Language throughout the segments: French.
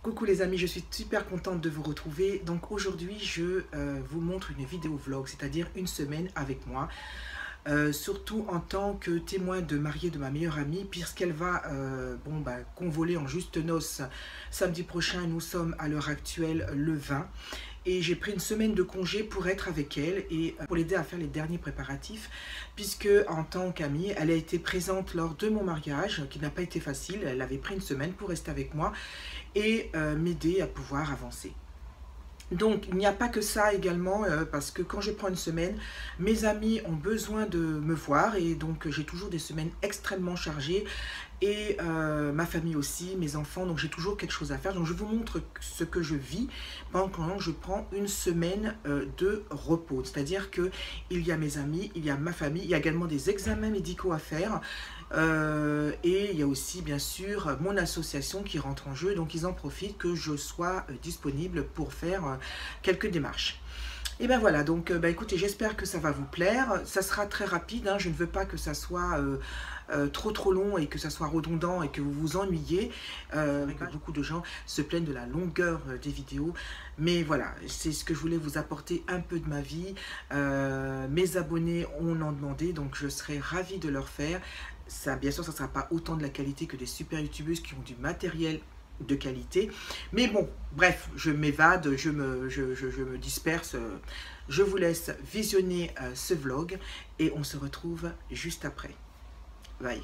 Coucou les amis, je suis super contente de vous retrouver. Donc aujourd'hui, je vous montre une vidéo vlog, c'est-à-dire une semaine avec moi. Surtout en tant que témoin de mariée de ma meilleure amie, puisqu'elle va convoler en juste noces samedi prochain. Nous sommes à l'heure actuelle le 20. Et j'ai pris une semaine de congé pour être avec elle et pour l'aider à faire les derniers préparatifs, puisque en tant qu'amie, elle a été présente lors de mon mariage, qui n'a pas été facile. Elle avait pris une semaine pour rester avec moi et m'aider à pouvoir avancer. Donc, il n'y a pas que ça également, parce que quand je prends une semaine, mes amis ont besoin de me voir et donc j'ai toujours des semaines extrêmement chargées et ma famille aussi, mes enfants, donc j'ai toujours quelque chose à faire. Donc, je vous montre ce que je vis pendant que je prends une semaine de repos. C'est-à-dire qu'il y a mes amis, il y a ma famille, il y a également des examens médicaux à faire. Et il y a aussi bien sûr mon association qui rentre en jeu, donc ils en profitent que je sois disponible pour faire quelques démarches. Et ben voilà, donc écoutez, j'espère que ça va vous plaire. Ça sera très rapide, hein, je ne veux pas que ça soit trop long et que ça soit redondant et que vous vous ennuyiez. Beaucoup de gens se plaignent de la longueur des vidéos, mais voilà, c'est ce que je voulais vous apporter, un peu de ma vie. Mes abonnés en ont demandé, donc je serai ravie de leur faire. Ça, bien sûr, ça ne sera pas autant de la qualité que des super youtubeuses qui ont du matériel de qualité. Mais bon, bref, je m'évade, je me disperse. Je vous laisse visionner ce vlog et on se retrouve juste après. Bye.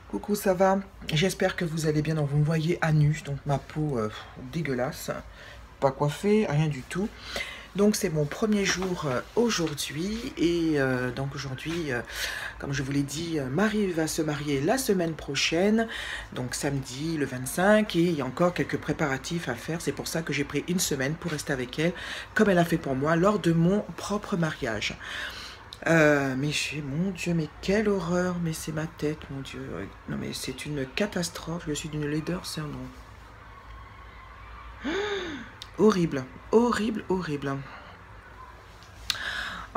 Coucou, ça va? J'espère que vous allez bien. Donc vous me voyez à nu, donc ma peau dégueulasse, pas coiffée, rien du tout. Donc c'est mon premier jour aujourd'hui et donc aujourd'hui, comme je vous l'ai dit, Marie va se marier la semaine prochaine, donc samedi le 25, et il y a encore quelques préparatifs à faire. C'est pour ça que j'ai pris une semaine pour rester avec elle, comme elle a fait pour moi lors de mon propre mariage. Mon Dieu, mais quelle horreur, mais c'est ma tête, mon Dieu. Non, mais c'est une catastrophe, je suis d'une laideur, c'est un nom. Horrible, horrible, horrible.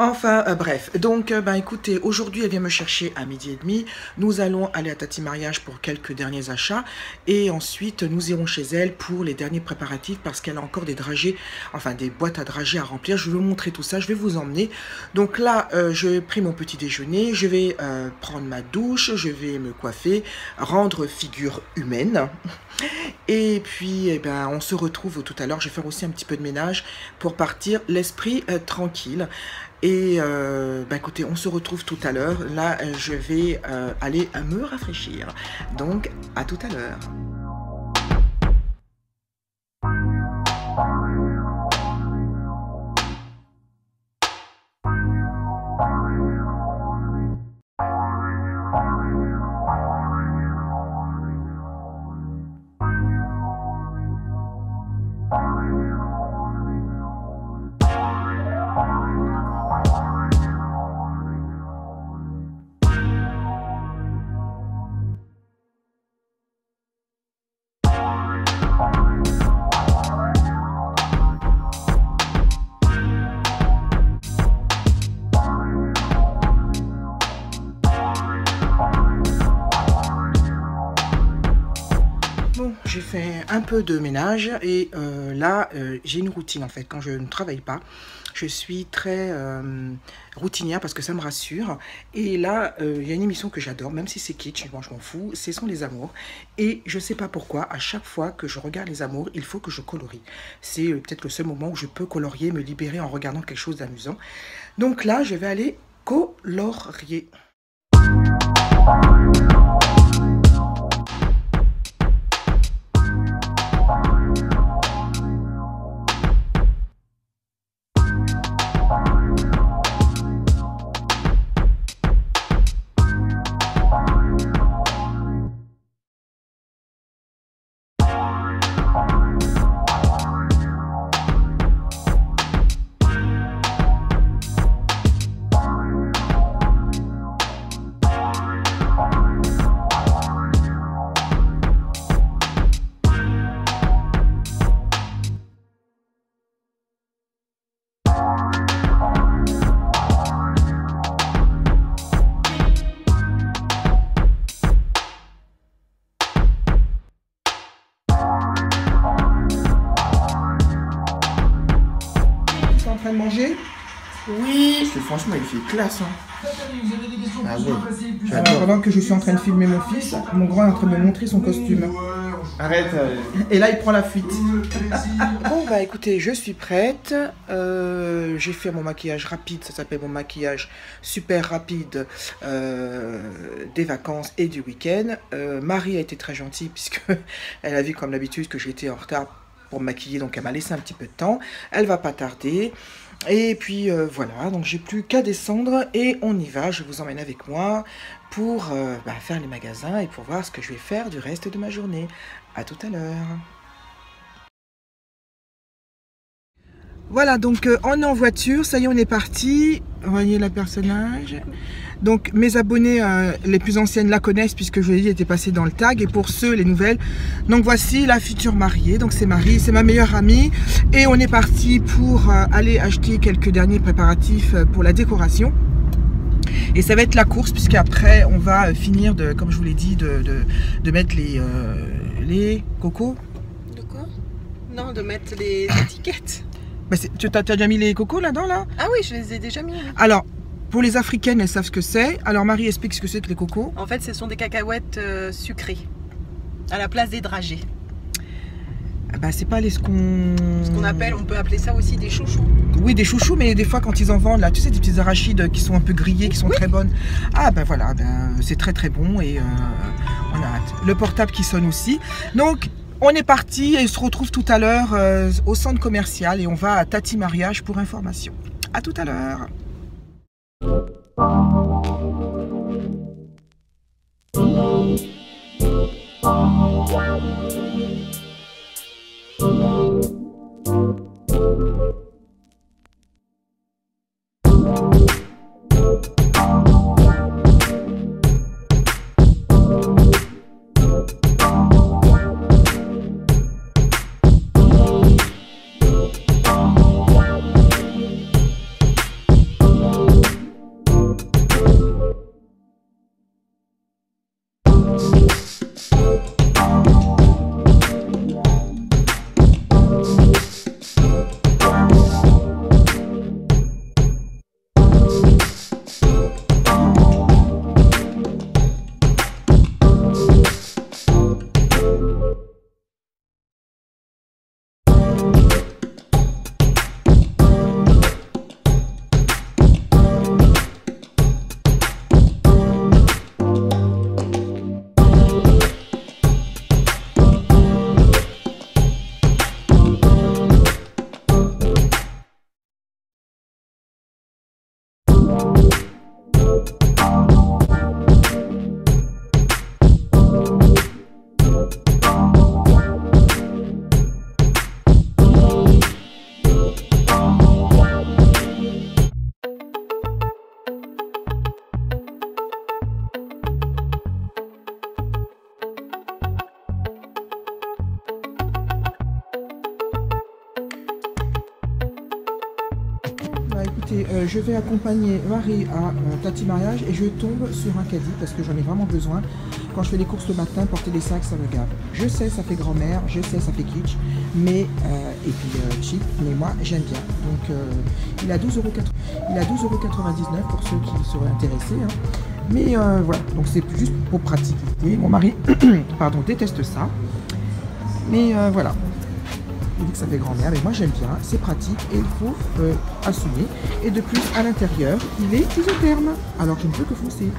Enfin, bref, donc, écoutez, aujourd'hui, elle vient me chercher à 12h30. Nous allons aller à Tati Mariage pour quelques derniers achats. Et ensuite, nous irons chez elle pour les derniers préparatifs parce qu'elle a encore des dragées, enfin, des boîtes à dragées à remplir. Je vais vous montrer tout ça, je vais vous emmener. Donc là, j'ai pris mon petit déjeuner. Je vais prendre ma douche, je vais me coiffer, rendre figure humaine. Et puis, on se retrouve tout à l'heure. Je vais faire aussi un petit peu de ménage pour partir l'esprit tranquille. Et écoutez, on se retrouve tout à l'heure. Là, je vais aller me rafraîchir. Donc, à tout à l'heure. J'ai fait un peu de ménage et là, j'ai une routine en fait. Quand je ne travaille pas, je suis très routinière parce que ça me rassure. Et là, il y a une émission que j'adore, même si c'est kitsch, moi je m'en fous, ce sont les amours. Et je sais pas pourquoi, à chaque fois que je regarde les amours, il faut que je colorie. C'est peut-être le seul moment où je peux colorier, me libérer en regardant quelque chose d'amusant. Donc là, je vais aller colorier. train de manger? Oui. Parce que franchement, il fait classe. Hein. Ah ouais. Pendant que je suis en train de filmer mon fils, mon grand est en train de me montrer son costume. Arrête. Et là, il prend la fuite. Bon, bah écoutez, je suis prête. J'ai fait mon maquillage rapide. Ça s'appelle mon maquillage super rapide des vacances et du week-end. Marie a été très gentille puisque elle a vu comme d'habitude que j'étais en retard pour me maquiller. Donc, elle m'a laissé un petit peu de temps. Elle va pas tarder. Et puis voilà, donc j'ai plus qu'à descendre et on y va, je vous emmène avec moi pour faire les magasins et pour voir ce que je vais faire du reste de ma journée. À tout à l'heure. Voilà, donc on est en voiture, ça y est, on est parti. Vous voyez le personnage. Donc mes abonnés les plus anciennes la connaissent puisque je vous l'ai dit, elle était passée dans le tag. Et pour ceux, les nouvelles, donc voici la future mariée. Donc c'est Marie, c'est ma meilleure amie. Et on est parti pour aller acheter quelques derniers préparatifs pour la décoration. Et ça va être la course puisqu'après on va finir de, comme je vous l'ai dit, de mettre les cocos. De quoi? Non, de mettre les étiquettes. Bah tu as déjà mis les cocos là-dedans là? Ah oui, je les ai déjà mis. Alors, pour les africaines, elles savent ce que c'est. Alors Marie explique ce que c'est que les cocos. En fait, ce sont des cacahuètes sucrées, à la place des dragées. Ah bah c'est pas ce qu'on appelle, on peut appeler ça aussi des chouchous. Oui, des chouchous, mais des fois quand ils en vendent là, tu sais, des petits arachides qui sont un peu grillés, qui sont très bonnes. Ah ben voilà, c'est très très bon et on a hâte. Le portable qui sonne aussi. Donc on est parti et on se retrouve tout à l'heure au centre commercial et on va à Tati Mariage pour information. À tout à l'heure. Je vais accompagner Marie à Tati Mariage et je tombe sur un caddie parce que j'en ai vraiment besoin. Quand je fais les courses le matin, porter des sacs, ça me gave. Je sais, ça fait grand-mère, je sais, ça fait kitsch, mais, et puis cheap, mais moi j'aime bien. Donc il a 12,99 € pour ceux qui seraient intéressés. Hein. Mais voilà, donc c'est juste pour praticité. Mon mari pardon, déteste ça. Mais voilà. Il dit que ça fait grand-mère, mais moi j'aime bien, c'est pratique et il faut assumer. Et de plus, à l'intérieur, il est isotherme, alors je ne peux que foncer.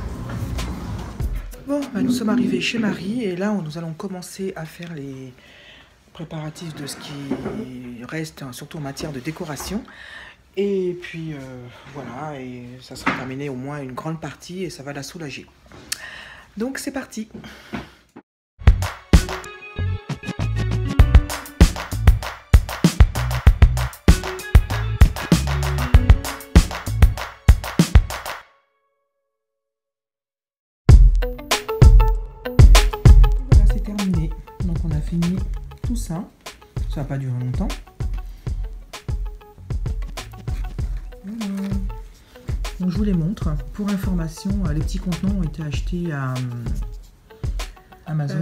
Bon, nous sommes arrivés chez Marie et là, nous allons commencer à faire les préparatifs de ce qui reste, surtout en matière de décoration. Et puis voilà, et ça sera terminé au moins une grande partie et ça va la soulager. Donc c'est parti. Donc on a fini tout ça, ça n'a pas duré longtemps. Voilà. Donc je vous les montre. Pour information, les petits contenants ont été achetés à Amazon.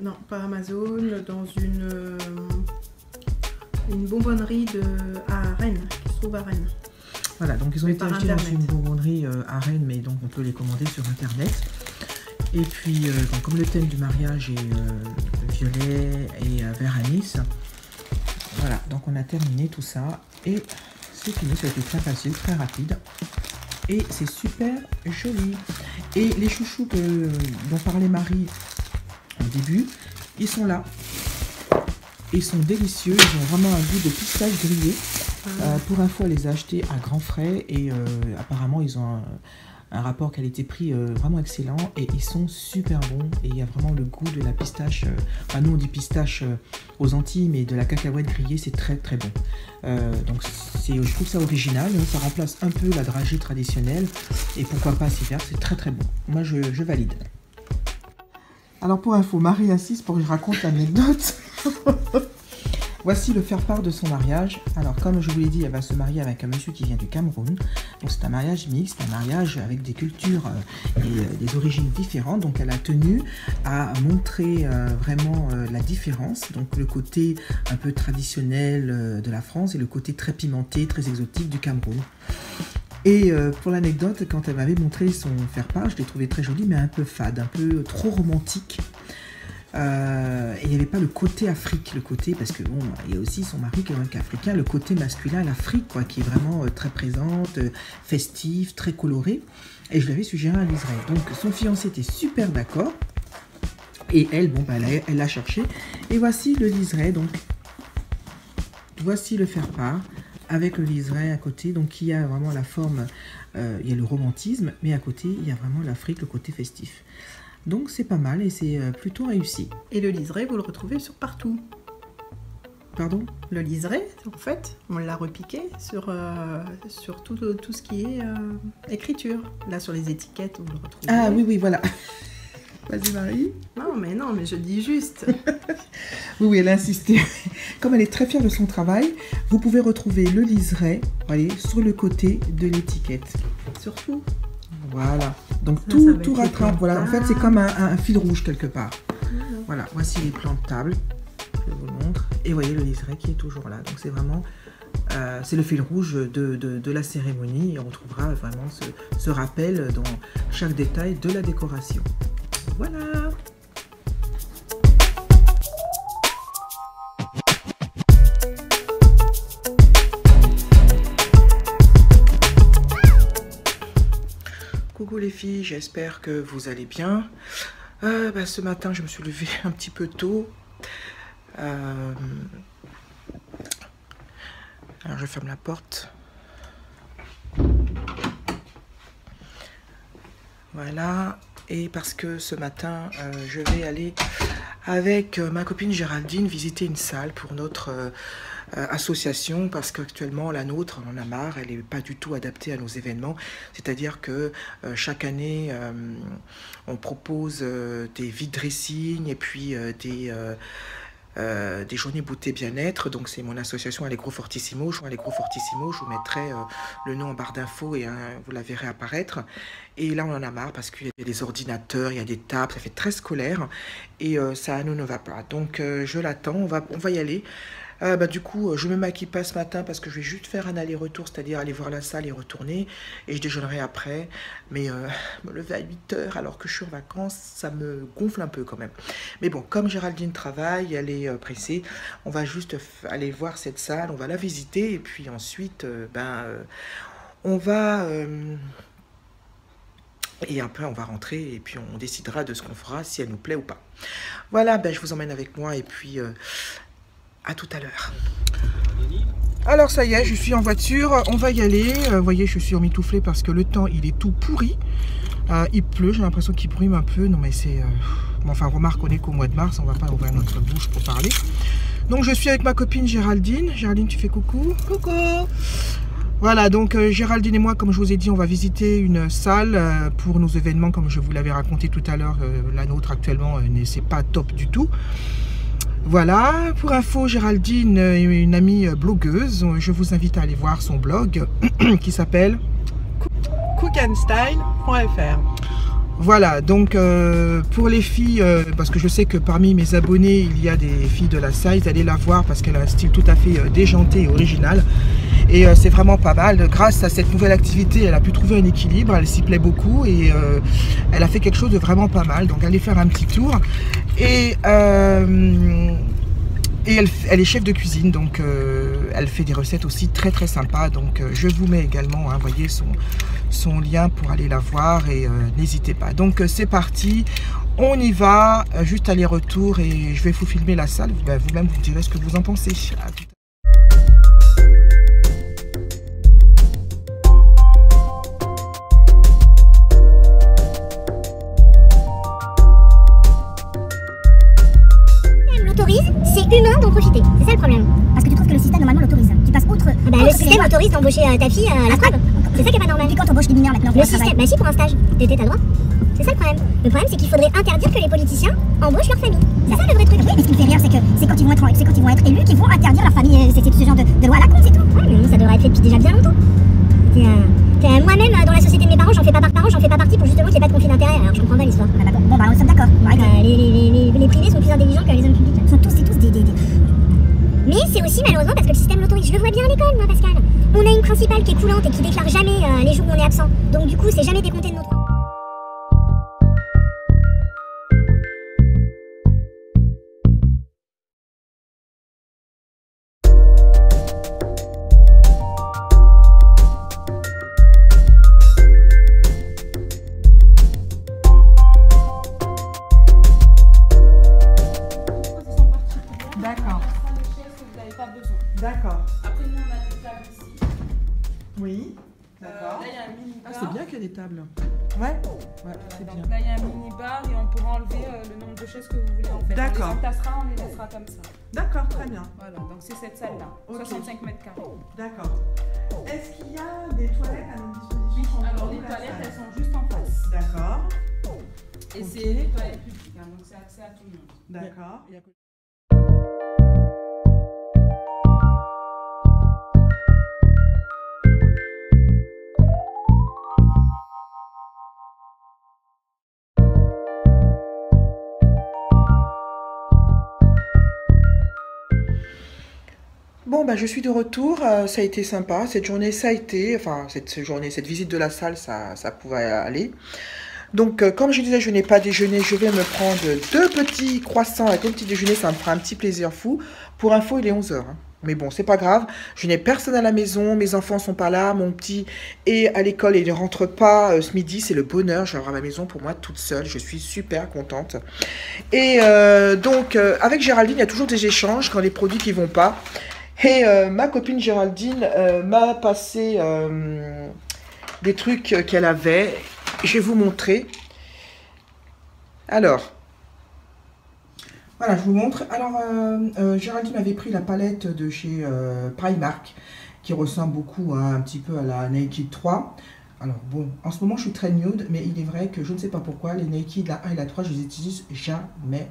Non, pas Amazon, dans une bonbonnerie à Rennes, qui trouve à Rennes. Voilà, donc ils ont été Par achetés dans Internet. une bonbonnerie à Rennes, mais donc on peut les commander sur Internet. Et puis, donc, comme le thème du mariage est violet et vert anis, voilà, donc on a terminé tout ça. Et c'est fini, ça a été très facile, très rapide. Et c'est super joli. Et les chouchous dont parlait Marie au début, ils sont là. Ils sont délicieux, ils ont vraiment un goût de pistache grillé. Pour info, elle les a achetés à grands frais et apparemment ils ont un rapport qualité-prix vraiment excellent et ils sont super bons et il y a vraiment le goût de la pistache. Enfin, nous on dit pistache aux Antilles, mais de la cacahuète grillée, c'est très très bon. Donc je trouve ça original, hein, ça remplace un peu la dragée traditionnelle et pourquoi pas s'y faire, c'est très très bon. Moi je valide. Alors pour info, Marie insiste pour que je raconte l'anecdote. Voici le faire-part de son mariage. Alors, comme je vous l'ai dit, elle va se marier avec un monsieur qui vient du Cameroun. Donc, c'est un mariage mixte, un mariage avec des cultures et des origines différentes. Donc, elle a tenu à montrer vraiment la différence. Donc, le côté un peu traditionnel de la France et le côté très pimenté, très exotique du Cameroun. Et pour l'anecdote, quand elle m'avait montré son faire-part, je l'ai trouvé très joli, mais un peu fade, un peu trop romantique. Et il n'y avait pas le côté Afrique, le côté, parce que bon, il y a aussi son mari qui est africain, le côté masculin, l'Afrique, quoi, qui est vraiment très présente, festive, très colorée. Et je lui avais suggéré un liseré. Donc son fiancé était super d'accord. Et elle, bon, bah, elle l'a cherché. Et voici le liseré, donc voici le faire-part avec le liseré à côté. Donc il y a vraiment la forme, il y a le romantisme, mais à côté, il y a vraiment l'Afrique, le côté festif. Donc c'est pas mal et c'est plutôt réussi. Et le liseré, vous le retrouvez sur partout. Pardon? Le liseré, en fait, on l'a repiqué sur tout ce qui est écriture. Là, sur les étiquettes, vous le retrouvez. Ah oui, oui, voilà. Vas-y Marie. Non, mais je dis juste. Oui, oui, elle a insisté. Comme elle est très fière de son travail, vous pouvez retrouver le liseré, voyez, sur le côté de l'étiquette. Surtout. Voilà. Donc Ça tout rattrape. Voilà. En fait, c'est comme un fil rouge quelque part. Voilà. Voici les plans de table. Je vous montre. Et voyez le liseré qui est toujours là. Donc c'est vraiment, c'est le fil rouge de la cérémonie. Et on trouvera vraiment ce rappel dans chaque détail de la décoration. Voilà. Coucou les filles, j'espère que vous allez bien. Ce matin, je me suis levée un petit peu tôt. Alors, je ferme la porte. Voilà. Et parce que ce matin, je vais aller avec ma copine Géraldine visiter une salle pour notre association, parce qu'actuellement la nôtre, on en a marre, elle n'est pas du tout adaptée à nos événements. C'est-à-dire que chaque année, on propose des vide dressing et puis des journées beauté bien-être. Donc c'est mon association Allegro Fortissimo. Je vous mettrai le nom en barre d'infos et vous la verrez apparaître. Et là on en a marre parce qu'il y a des ordinateurs, il y a des tables, ça fait très scolaire et ça nous ne va pas. Donc je l'attends, on va y aller. Du coup, je me maquille pas ce matin parce que je vais juste faire un aller-retour, c'est-à-dire aller voir la salle et retourner. Et je déjeunerai après. Mais me lever à 8 h alors que je suis en vacances, ça me gonfle un peu quand même. Mais bon, comme Géraldine travaille, elle est pressée, on va juste aller voir cette salle, on va la visiter. Et puis ensuite, on va... et après, on va rentrer et puis on décidera de ce qu'on fera, si elle nous plaît ou pas. Voilà, je vous emmène avec moi et puis... à tout à l'heure. Alors ça y est, je suis en voiture, on va y aller. Vous voyez, je suis emmitouflée parce que le temps, il est tout pourri. Il pleut, j'ai l'impression qu'il brume un peu. Non mais c'est... Bon, enfin, remarque, on est qu'au mois de mars, on va pas ouvrir notre bouche pour parler. Donc je suis avec ma copine Géraldine. Géraldine, tu fais coucou? Coucou. Voilà, donc Géraldine et moi, comme je vous ai dit, on va visiter une salle pour nos événements, comme je vous l'avais raconté tout à l'heure. La nôtre actuellement, c'est pas top du tout. Voilà, pour info, Géraldine est une amie blogueuse. Je vous invite à aller voir son blog qui s'appelle cookandstyle.fr. Voilà, donc pour les filles, parce que je sais que parmi mes abonnés, il y a des filles de la size, allez la voir parce qu'elle a un style tout à fait déjanté et original. Et c'est vraiment pas mal. Grâce à cette nouvelle activité, elle a pu trouver un équilibre, elle s'y plaît beaucoup et elle a fait quelque chose de vraiment pas mal. Donc allez faire un petit tour. Et elle est chef de cuisine, donc elle fait des recettes aussi très très sympas. Donc je vous mets également, hein, voyez, son lien pour aller la voir et n'hésitez pas. Donc c'est parti, on y va, juste aller-retour et je vais vous filmer la salle. Vous-même vous me direz ce que vous en pensez. À tout à l'heure. C'est humain d'en profiter, c'est ça le problème. Parce que tu trouves que le système normalement l'autorise. Tu passes outre. Le système autorise d'embaucher ta fille à la preuve. C'est ça qui est pas normal. Puis quand t'embauches des mineurs maintenant, le système, bah si pour un stage, t'as droit. C'est ça le problème. Le problème c'est qu'il faudrait interdire que les politiciens embauchent leur famille. C'est ça le vrai truc. Oui, mais ce qui me fait rire, c'est quand ils vont être élus qu'ils vont interdire leur famille. C'est ce genre de loi à la con, c'est tout. Ouais, mais ça devrait être fait depuis déjà bien longtemps. Moi-même, dans la société de mes parents, j'en fais pas partie pour justement qu'il n'y ait pas de conflit d'intérêt. Alors je comprends pas l'histoire. Bon, bah, nous sommes d'accord. Les privés sont plus intelligents que les hommes publics. Ils sont tous des... Mais c'est aussi malheureusement parce que le système l'autorise. Je le vois bien à l'école, moi, Pascal. On a une principale qui est coulante et qui déclare jamais les jours où on est absent. Donc du coup, c'est jamais décompté de notre... D'accord. Après, nous, on a des tables ici. Oui. D'accord. Là, il y a un mini bar. Ah, c'est bien qu'il y ait des tables. Ouais, c'est bien. Donc là, il y a un mini bar et on pourra enlever le nombre de chaises que vous voulez en fait. D'accord. On les entassera, on les laissera comme ça. D'accord, très bien. Voilà, donc c'est cette salle-là, Ok. 65 mètres carrés. D'accord. Est-ce qu'il y a des toilettes à notre disposition? Alors, les toilettes, elles sont juste en face. D'accord. Et Ok. c'est des toilettes publiques, hein, donc c'est accès à tout le monde. D'accord. Bon, bah, je suis de retour, ça a été sympa, cette journée, ça a été, enfin, cette visite de la salle, ça pouvait aller. Donc, comme je disais, je n'ai pas déjeuné, je vais me prendre 2 petits croissants avec un petit déjeuner, ça me fera un petit plaisir fou. Pour info, il est 11 h. Hein. Mais bon, c'est pas grave, je n'ai personne à la maison, mes enfants sont pas là, mon petit est à l'école et il ne rentre pas ce midi, c'est le bonheur, je vais avoir ma maison pour moi toute seule, je suis super contente. Et donc, avec Géraldine, il y a toujours des échanges quand les produits qui vont pas. Et ma copine Géraldine m'a passé des trucs qu'elle avait. Je vais vous montrer. Alors, voilà, je vous montre. Alors, Géraldine avait pris la palette de chez Primark, qui ressemble beaucoup un petit peu à la Naked 3. Alors, bon, en ce moment, je suis très nude, mais il est vrai que je ne sais pas pourquoi, les Naked, la 1 et la 3, je les utilise jamais.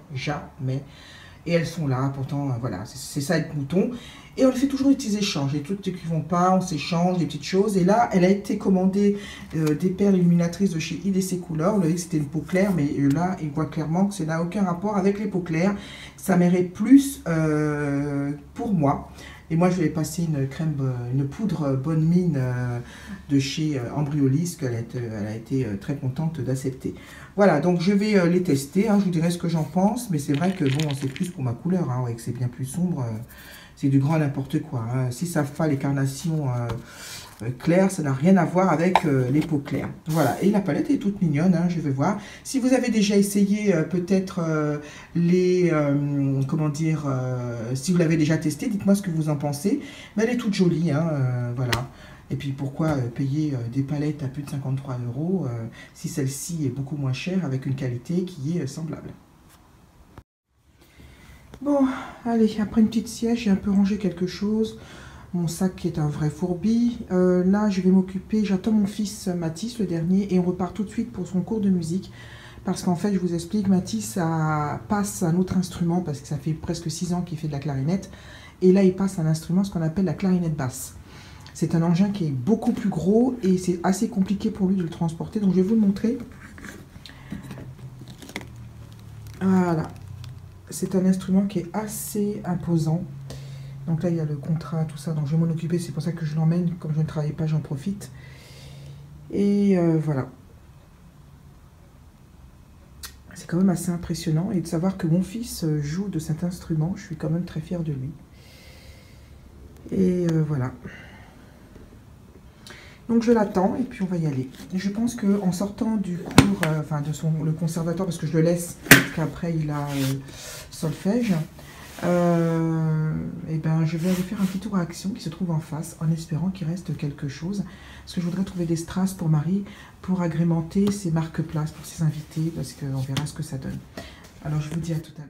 Et elles sont là, pourtant, voilà, c'est ça être mouton. Et on fait toujours des petits échanges, des trucs qui ne vont pas, on s'échange des petites choses. Et là, elle a été commandée des perles illuminatrices de chez IDC Couleur. Vous voyez que c'était une peau claire, mais là, il voit clairement que ça n'a aucun rapport avec les peaux claires. Ça mérite plus pour moi. Et moi, je vais passer une poudre bonne mine de chez Embryolisse, qu'elle a été très contente d'accepter. Voilà, donc je vais les tester, hein, je vous dirai ce que j'en pense, mais c'est vrai que bon, c'est plus pour ma couleur, hein, ouais, que c'est bien plus sombre, c'est du grand n'importe quoi. Hein. Si ça fait les carnations claires, ça n'a rien à voir avec les peaux claires. Voilà, et la palette est toute mignonne, hein, je vais voir. Si vous avez déjà essayé peut-être comment dire, si vous l'avez déjà testé, dites-moi ce que vous en pensez. Mais elle est toute jolie, hein, voilà. Et puis pourquoi payer des palettes à plus de 53 € si celle-ci est beaucoup moins chère avec une qualité qui est semblable. Bon, allez, après une petite sieste, j'ai un peu rangé quelque chose. Mon sac est un vrai fourbi. Là, je vais m'occuper, j'attends mon fils Mathis, le dernier, et on repart tout de suite pour son cours de musique. Parce qu'en fait, je vous explique, Mathis passe un autre instrument, parce que ça fait presque 6 ans qu'il fait de la clarinette. Et là, il passe un instrument, ce qu'on appelle la clarinette basse. C'est un engin qui est beaucoup plus gros et c'est assez compliqué pour lui de le transporter. Donc, je vais vous le montrer. Voilà. C'est un instrument qui est assez imposant. Donc là, il y a le contrat, tout ça. Donc je vais m'en occuper. C'est pour ça que je l'emmène. Comme je ne travaille pas, j'en profite. Et voilà. C'est quand même assez impressionnant. Et de savoir que mon fils joue de cet instrument, je suis quand même très fière de lui. Et voilà. Donc je l'attends et puis on va y aller. Et je pense qu'en sortant du cours, enfin de le conservatoire, parce que je le laisse, parce qu'après il a solfège, et ben je vais aller faire un petit tour à Action qui se trouve en face, en espérant qu'il reste quelque chose. Parce que je voudrais trouver des strass pour Marie, pour agrémenter ses marque-places pour ses invités, parce qu'on verra ce que ça donne. Alors je vous dis à tout à l'heure.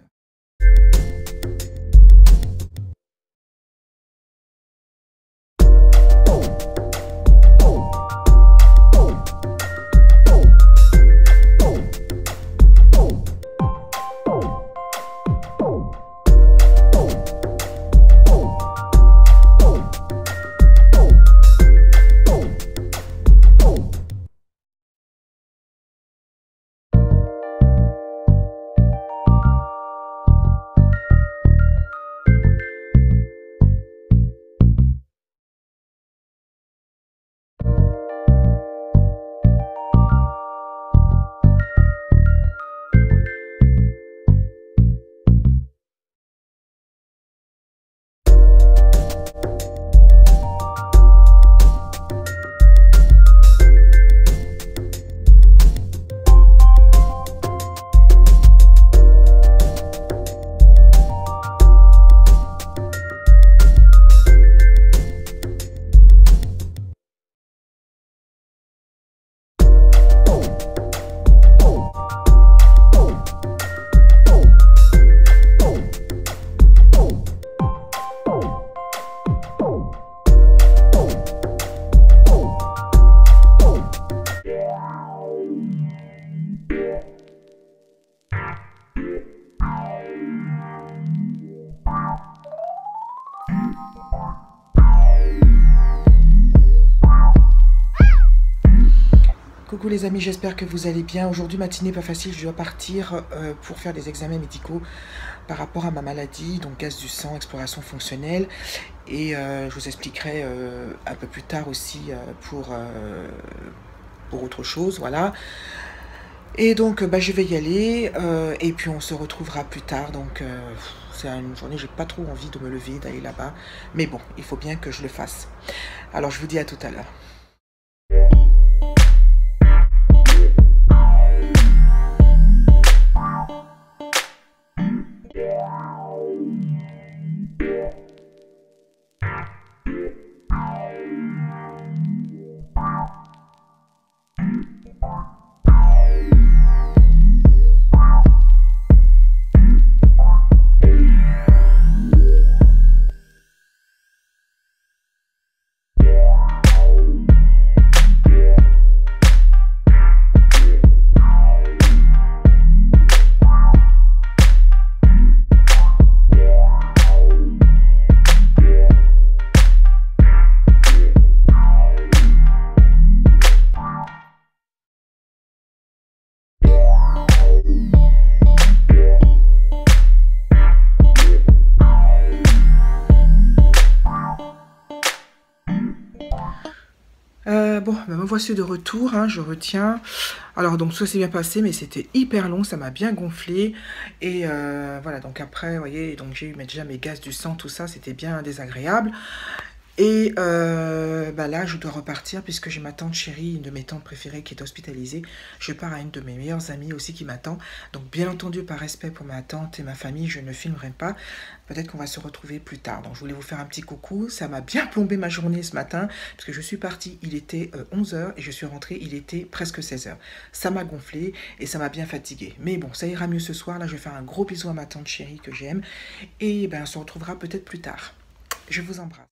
Coucou les amis, j'espère que vous allez bien. Aujourd'hui, matinée pas facile, je dois partir pour faire des examens médicaux par rapport à ma maladie, donc gaz du sang, exploration fonctionnelle. Et je vous expliquerai un peu plus tard aussi pour autre chose, voilà. Et donc, je vais y aller et puis on se retrouvera plus tard. Donc, c'est une journée, j'ai pas trop envie de me lever, d'aller là-bas. Mais bon, il faut bien que je le fasse. Alors, je vous dis à tout à l'heure. Bon, me voici de retour, hein, je retiens. Alors, donc, ça s'est bien passé, mais c'était hyper long, ça m'a bien gonflé. Et voilà, donc après, vous voyez, donc j'ai eu déjà mes gaz du sang, tout ça, c'était bien désagréable. Et là, je dois repartir puisque j'ai ma tante chérie, une de mes tantes préférées qui est hospitalisée. Je pars à une de mes meilleures amies aussi qui m'attend. Donc, bien entendu, par respect pour ma tante et ma famille, je ne filmerai pas. Peut-être qu'on va se retrouver plus tard. Donc, je voulais vous faire un petit coucou. Ça m'a bien plombé ma journée ce matin parce que je suis partie, il était 11 h et je suis rentrée, il était presque 16 h. Ça m'a gonflé et ça m'a bien fatiguée. Mais bon, ça ira mieux ce soir. Là, je vais faire un gros bisou à ma tante chérie que j'aime. Et on se retrouvera peut-être plus tard. Je vous embrasse.